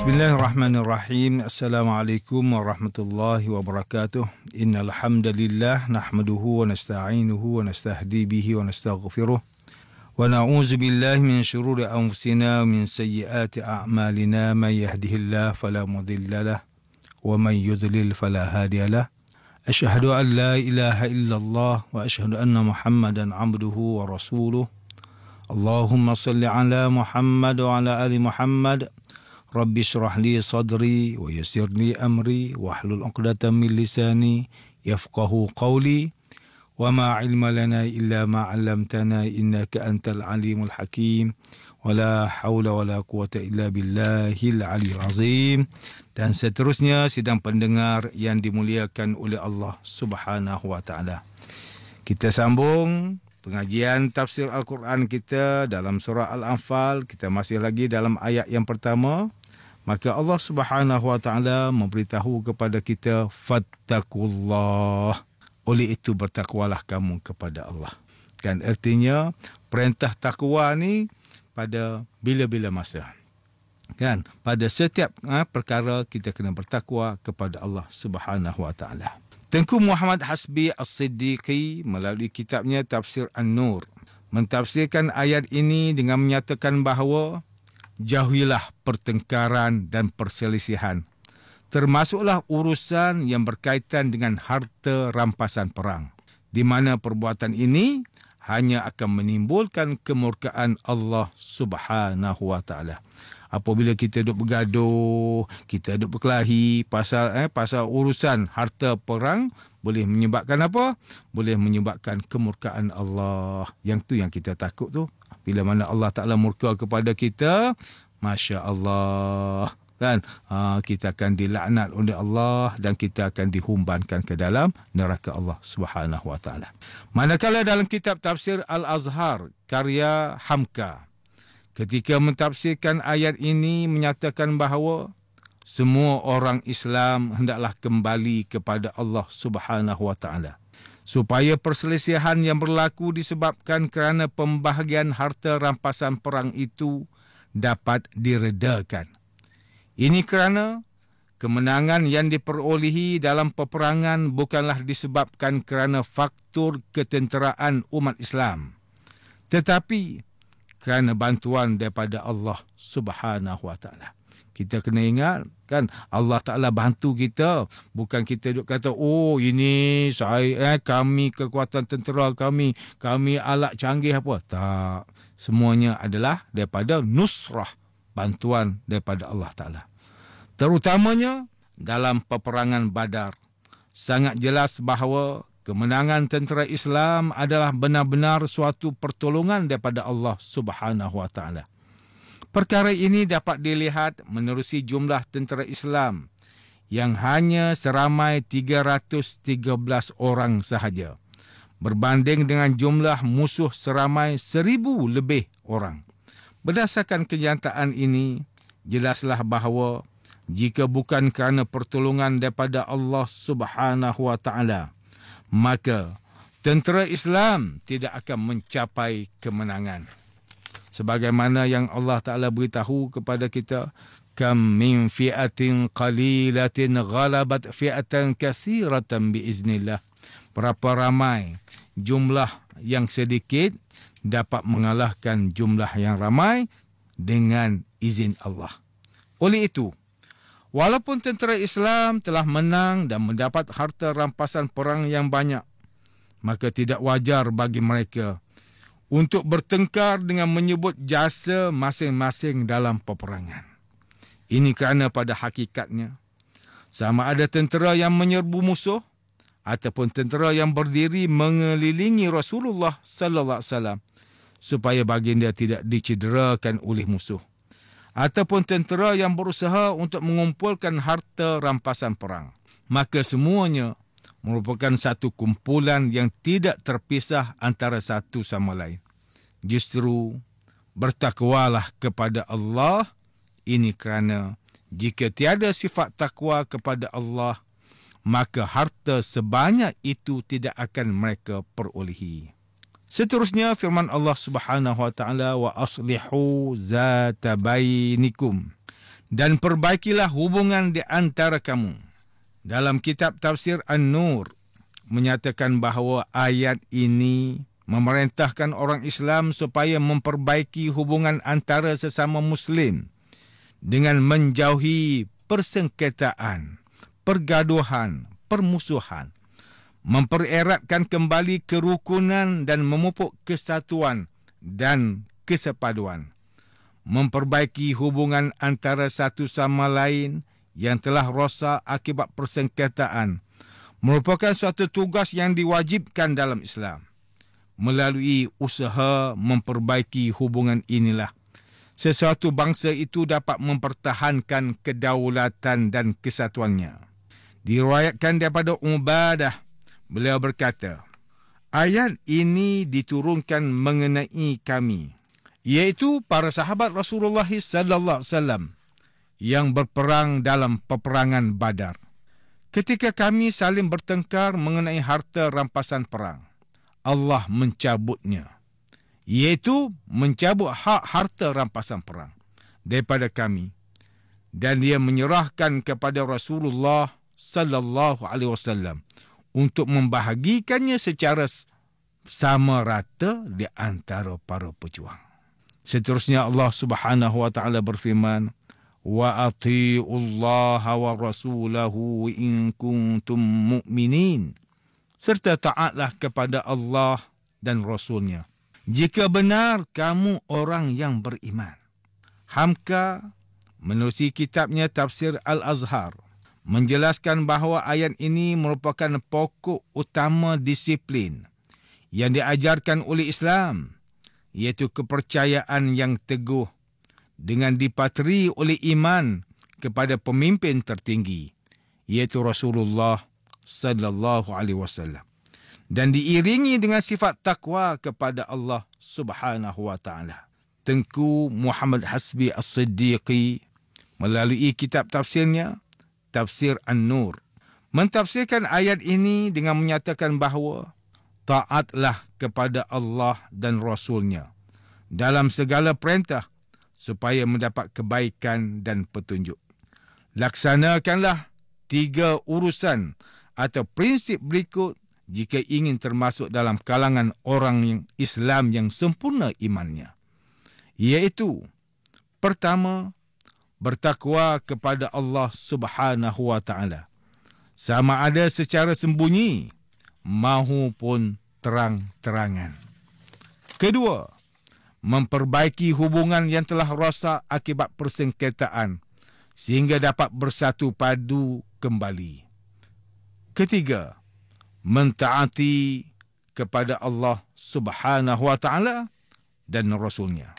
Bismillahirrahmanirrahim. Assalamualaikum warahmatullahi wabarakatuh. Innal hamdalillah nahmaduhu wa nasta'inuhu wa nastahdi bihi wa nastaghfiruh. Wa na'udzu billahi min shururi anfusina wa min sayyiati a'malina. May yahdihillahu fala mudilla lahu wa may yudlil fala hadiya lahu. Asyhadu an la ilaha illallah wa asyhadu anna Muhammadan 'abduhu wa rasuluh. Allahumma salli ala Muhammad wa ala ali Muhammad. Rabbi syrah li sadri wa yassir li amri wahlul 'uqdatam min lisani yafqahu qawli wa ma 'ilma lana illa ma 'allamtana innaka antal alimul hakim wa la haula wa la quwata illa billahil aliyyil azim. Dan seterusnya sidang pendengar yang dimuliakan oleh Allah Subhanahu wa taala. Kita sambung pengajian tafsir Al-Quran kita dalam surah Al-Anfal. Kita masih lagi dalam ayat yang pertama. Maka Allah Subhanahu wa taala memberitahu kepada kita, fattakullah. Oleh itu bertakwalah kamu kepada Allah. Kan artinya perintah takwa ni pada bila-bila masa. Kan pada setiap perkara kita kena bertakwa kepada Allah Subhanahu wa taala. Tengku Muhammad Hasbi As-Siddiqi melalui kitabnya Tafsir An-Nur mentafsirkan ayat ini dengan menyatakan bahawa jauhilah pertengkaran dan perselisihan, termasuklah urusan yang berkaitan dengan harta rampasan perang, di mana perbuatan ini hanya akan menimbulkan kemurkaan Allah Subhanahu wa taala. Apabila kita duk bergaduh, kita duk berkelahi pasal urusan harta perang, boleh menyebabkan apa? Boleh menyebabkan kemurkaan Allah. Yang tu yang kita takut tu. Bila mana Allah Ta'ala murka kepada kita, Masya Allah, kan? Kita akan dilaknat oleh Allah dan kita akan dihumbankan ke dalam neraka Allah Subhanahu wa taala. Manakala dalam kitab tafsir Al-Azhar karya Hamka, ketika mentafsirkan ayat ini menyatakan bahawa semua orang Islam hendaklah kembali kepada Allah Subhanahu wa taala, supaya perselisihan yang berlaku disebabkan kerana pembahagian harta rampasan perang itu dapat diredakan. Ini kerana kemenangan yang diperolehi dalam peperangan bukanlah disebabkan kerana faktor ketenteraan umat Islam, tetapi kerana bantuan daripada Allah Subhanahu wa taala. Kita kena ingat, kan, Allah Ta'ala bantu kita. Bukan kita duk kata, oh ini kami kekuatan tentera kami alat canggih apa. Tak. Semuanya adalah daripada nusrah, bantuan daripada Allah Ta'ala. Terutamanya dalam peperangan Badar. Sangat jelas bahawa kemenangan tentera Islam adalah benar-benar suatu pertolongan daripada Allah Subhanahu wa taala. Perkara ini dapat dilihat menerusi jumlah tentera Islam yang hanya seramai 313 orang sahaja, berbanding dengan jumlah musuh seramai 1,000 lebih orang. Berdasarkan kenyataan ini, jelaslah bahawa jika bukan kerana pertolongan daripada Allah Subhanahu wa taala, maka tentera Islam tidak akan mencapai kemenangan. Sebagaimana yang Allah Ta'ala beritahu kepada kita, kam min fi'atin qalilatin ghalabat fi'atan katsiratan biiznillah. Berapa ramai jumlah yang sedikit dapat mengalahkan jumlah yang ramai dengan izin Allah. Oleh itu, walaupun tentera Islam telah menang dan mendapat harta rampasan perang yang banyak, maka tidak wajar bagi mereka untuk bertengkar dengan menyebut jasa masing-masing dalam peperangan. Ini kerana pada hakikatnya, sama ada tentera yang menyerbu musuh ataupun tentera yang berdiri mengelilingi Rasulullah sallallahu alaihi wasallam supaya baginda tidak dicederakan oleh musuh, ataupun tentera yang berusaha untuk mengumpulkan harta rampasan perang, maka semuanya merupakan satu kumpulan yang tidak terpisah antara satu sama lain. Justru bertakwalah kepada Allah. Ini kerana jika tiada sifat takwa kepada Allah, maka harta sebanyak itu tidak akan mereka perolehi. Seterusnya firman Allah Subhanahu wa taala, wa aslihu zata bainikum, dan perbaikilah hubungan di antara kamu. Dalam kitab tafsir An-Nur menyatakan bahawa ayat ini memerintahkan orang Islam supaya memperbaiki hubungan antara sesama Muslim dengan menjauhi persengketaan, pergaduhan, permusuhan, mempereratkan kembali kerukunan dan memupuk kesatuan dan kesepaduan, memperbaiki hubungan antara satu sama lain yang telah rosak akibat persengketaan merupakan suatu tugas yang diwajibkan dalam Islam. Melalui usaha memperbaiki hubungan inilah sesuatu bangsa itu dapat mempertahankan kedaulatan dan kesatuannya. Diriwayatkan daripada Ubadah, beliau berkata, ayat ini diturunkan mengenai kami, iaitu para sahabat Rasulullah sallallahu alaihi wasallam yang berperang dalam peperangan Badar. Ketika kami saling bertengkar mengenai harta rampasan perang, Allah mencabutnya, iaitu mencabut hak harta rampasan perang daripada kami, dan dia menyerahkan kepada Rasulullah sallallahu alaihi wasallam untuk membahagikannya secara sama rata di antara para pejuang. Seterusnya Allah Subhanahu wa taala berfirman, wa atiullaha wa rasulahu in kuntum mu'minin, serta taatlah kepada Allah dan Rasulnya jika benar kamu orang yang beriman. Hamka menerusi kitabnya Tafsir Al-Azhar menjelaskan bahawa ayat ini merupakan pokok utama disiplin yang diajarkan oleh Islam, iaitu kepercayaan yang teguh dengan dipatri oleh iman kepada pemimpin tertinggi, iaitu Rasulullah sallallahu alaihi wasallam, dan diiringi dengan sifat takwa kepada Allah Subhanahu wa taala. Tengku Muhammad Hasbi As-Siddiqi melalui kitab tafsirnya Tafsir An-Nur mentafsirkan ayat ini dengan menyatakan bahawa taatlah kepada Allah dan Rasulnya dalam segala perintah supaya mendapat kebaikan dan petunjuk. Laksanakanlah 3 urusan atau prinsip berikut jika ingin termasuk dalam kalangan orang yang Islam yang sempurna imannya, iaitu pertama, bertakwa kepada Allah Subhanahu wa taala, sama ada secara sembunyi maupun terang-terangan. Kedua, memperbaiki hubungan yang telah rosak akibat persengketaan sehingga dapat bersatu padu kembali. Ketiga, mentaati kepada Allah Subhanahu wa taala dan Rasulnya.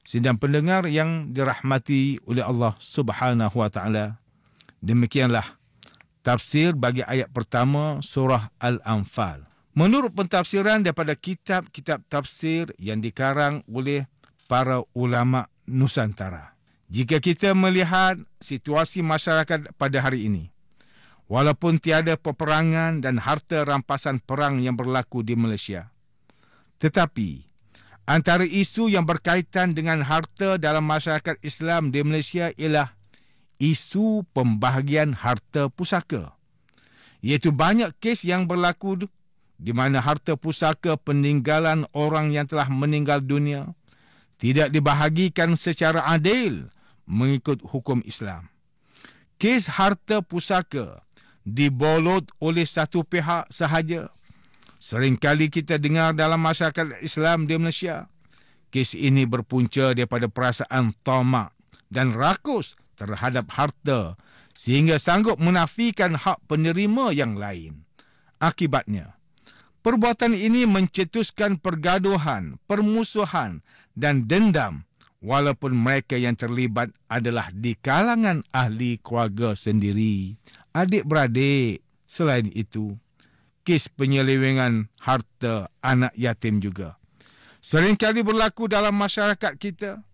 Sidang pendengar yang dirahmati oleh Allah Subhanahu wa taala, demikianlah tafsir bagi ayat pertama surah Al-Anfal. Menurut pentafsiran daripada kitab-kitab tafsir yang dikarang oleh para ulama Nusantara, jika kita melihat situasi masyarakat pada hari ini, walaupun tiada peperangan dan harta rampasan perang yang berlaku di Malaysia, tetapi antara isu yang berkaitan dengan harta dalam masyarakat Islam di Malaysia ialah isu pembahagian harta pusaka, iaitu banyak kes yang berlaku di mana harta pusaka peninggalan orang yang telah meninggal dunia tidak dibahagikan secara adil mengikut hukum Islam. Kes harta pusaka dibolot oleh satu pihak sahaja. Seringkali kita dengar dalam masyarakat Islam di Malaysia, kes ini berpunca daripada perasaan tamak dan rakus terhadap harta sehingga sanggup menafikan hak penerima yang lain. Akibatnya, perbuatan ini mencetuskan pergaduhan, permusuhan dan dendam walaupun mereka yang terlibat adalah di kalangan ahli keluarga sendiri, adik-beradik. Selain itu, kes penyelewengan harta anak yatim juga seringkali berlaku dalam masyarakat kita,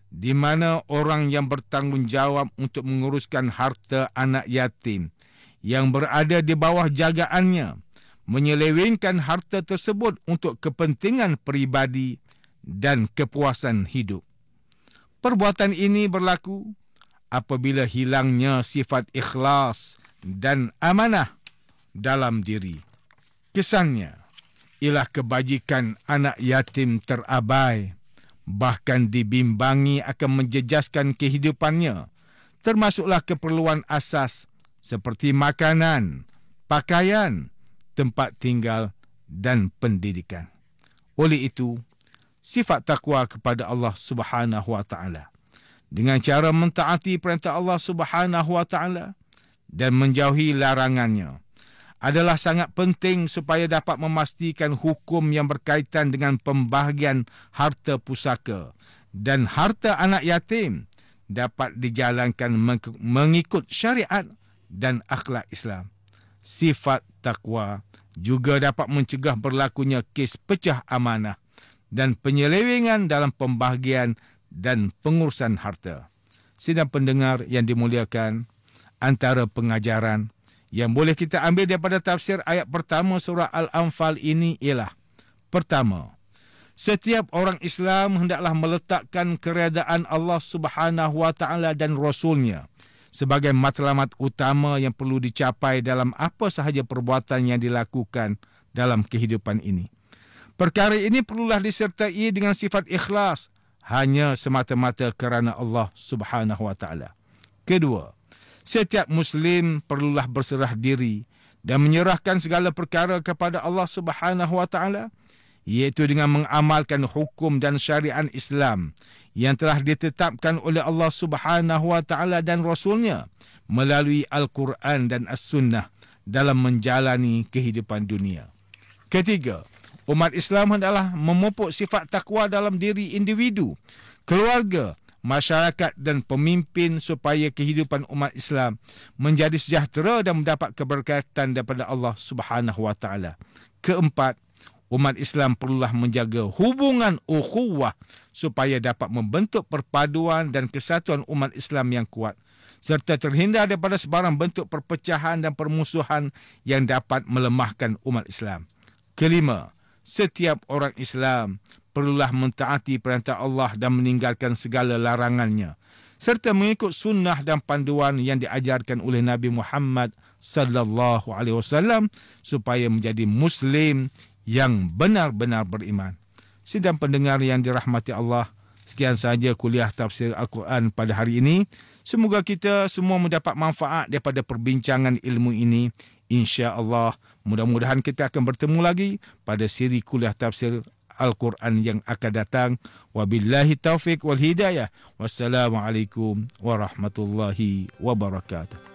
di mana orang yang bertanggungjawab untuk menguruskan harta anak yatim yang berada di bawah jagaannya menyelewengkan harta tersebut untuk kepentingan peribadi dan kepuasan hidup. Perbuatan ini berlaku apabila hilangnya sifat ikhlas dan amanah dalam diri. Kesannya ialah kebajikan anak yatim terabai, bahkan dibimbangi akan menjejaskan kehidupannya, termasuklah keperluan asas seperti makanan, pakaian, tempat tinggal dan pendidikan. Oleh itu, sifat takwa kepada Allah Subhanahu wa taala dengan cara mentaati perintah Allah Subhanahu wa taala dan menjauhi larangannya adalah sangat penting supaya dapat memastikan hukum yang berkaitan dengan pembahagian harta pusaka dan harta anak yatim dapat dijalankan mengikut syariat dan akhlak Islam. Sifat takwa juga dapat mencegah berlakunya kes pecah amanah dan penyelewengan dalam pembahagian dan pengurusan harta. Sidang pendengar yang dimuliakan, antara pengajaran yang boleh kita ambil daripada tafsir ayat pertama surah Al-Anfal ini ialah: pertama, setiap orang Islam hendaklah meletakkan keredaan Allah Subhanahu wa taala dan Rasulnya sebagai matlamat utama yang perlu dicapai dalam apa sahaja perbuatan yang dilakukan dalam kehidupan ini. Perkara ini perlulah disertai dengan sifat ikhlas hanya semata-mata kerana Allah Subhanahu wa taala. Kedua, setiap Muslim perlulah berserah diri dan menyerahkan segala perkara kepada Allah Subhanahu wa taala, iaitu dengan mengamalkan hukum dan syariat Islam yang telah ditetapkan oleh Allah Subhanahu wa taala dan Rasulnya melalui Al-Quran dan As-Sunnah dalam menjalani kehidupan dunia. Ketiga, umat Islam hendaklah memupuk sifat takwa dalam diri individu, keluarga, masyarakat dan pemimpin supaya kehidupan umat Islam menjadi sejahtera dan mendapat keberkatan daripada Allah Subhanahu wa taala. Keempat, umat Islam perlulah menjaga hubungan ukhuwah supaya dapat membentuk perpaduan dan kesatuan umat Islam yang kuat serta terhindar daripada sebarang bentuk perpecahan dan permusuhan yang dapat melemahkan umat Islam. Kelima, setiap orang Islam perlulah mentaati perintah Allah dan meninggalkan segala larangannya serta mengikut sunnah dan panduan yang diajarkan oleh Nabi Muhammad sallallahu alaihi wasallam supaya menjadi Muslim yang benar-benar beriman. Sidang pendengar yang dirahmati Allah, sekian sahaja kuliah tafsir Al-Quran pada hari ini. Semoga kita semua mendapat manfaat daripada perbincangan ilmu ini. InsyaAllah, mudah-mudahan kita akan bertemu lagi pada siri kuliah tafsir Al-Quran yang akan datang. Wabillahi taufiq wal hidayah. Wassalamualaikum warahmatullahi wabarakatuh.